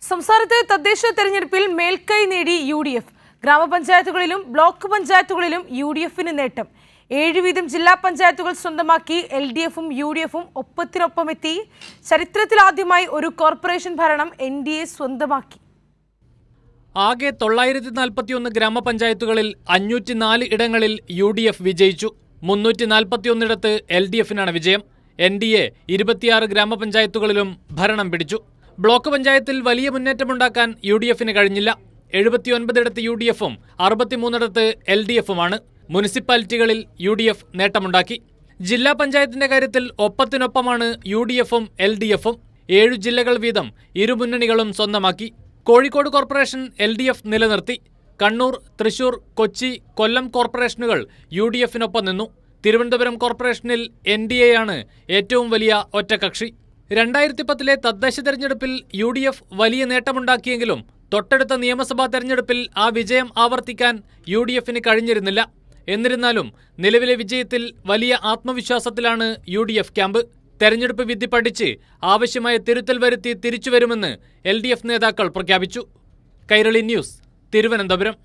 സംസ്ഥാനത്തെ തദ്ദേശ തെരഞ്ഞെടുപ്പിൽ മേൽക്കൈ നേടി UDF. ഗ്രാമപഞ്ചായത്തുകളിലും ബ്ലോക്ക് പഞ്ചായത്തുകളിലും UDFന് നേട്ടം. 7 വീതം ജില്ലാ പഞ്ചായത്തുകൾ സ്വന്തമാക്കി LDFും UDFും ഒപ്പത്തിനൊപ്പം എത്തി. ചരിത്രത്തിലാദ്യമായി ഒരു കോർപ്പറേഷൻ ഭരണം NDA സ്വന്തമാക്കി. ആകെ 941 ഗ്രാമപഞ്ചായത്തുകളിൽ 504 ഇടങ്ങളിൽ UDF വിജയിച്ചു. 341 LDFനാണ് വിജയം. NDA 26 ഗ്രാമപഞ്ചായത്തുകളിലും ഭരണം പിടിച്ചു. ബ്ലോക്ക് പഞ്ചായത്തിൽ വലിയ മുന്നേറ്റമുണ്ടാക്കാൻ UDFന് കഴിഞ്ഞില്ല. 79 UDFും 63 LDFുമാണ്. മുനിസിപ്പാലിറ്റികളിൽ UDF നേട്ടമുണ്ടാക്കി. ജില്ലാ പഞ്ചായത്തിന്റെ കാര്യത്തിൽ ഒപ്പത്തിനൊപ്പമാണ് UDFും LDFും. 7 ജില്ലകൾ വീതം ഇരു മുന്നണികളും സ്വന്തമാക്കി. കോഴിക്കോട് കോർപ്പറേഷൻ LDF നിലനിർത്തി. കണ്ണൂർ, തൃശൂർ, കൊച്ചി, കൊല്ലം കോർപ്പറേഷനുകൾ UDFനൊപ്പം നിന്നു. തിരുവനന്തപുരം കോർപ്പറേഷനിൽ NDAയാണ് ഏറ്റവും വലിയ ഒറ്റക്കക്ഷി. 2010 തദ്ദേശ തെരഞ്ഞെടുപ്പിൽ UDF വലിയ നേട്ടമുണ്ടാക്കിയെങ്കിലും തൊട്ടടുത്ത നിയമസഭാ തെരഞ്ഞെടുപ്പിൽ ആ വിജയം ആവർത്തിക്കാൻ UDFന് കഴിഞ്ഞിരുന്നില്ല. എന്നിരുന്നാലും നിലവിലെ വിജയത്തിൽ വലിയ ആത്മവിശ്വാസത്തിലാണ് UDF ക്യാമ്പ്. തെരഞ്ഞെടുപ്പ് വിധി പഠിച്ച് ആവശ്യമായ തിരുത്തൽ വരുത്തി തിരിച്ചുവരുമെന്ന് LDF നേതാക്കൾ പ്രഖ്യാപിച്ചു. കൈരളി ന്യൂസ്, തിരുവനന്തപുരം.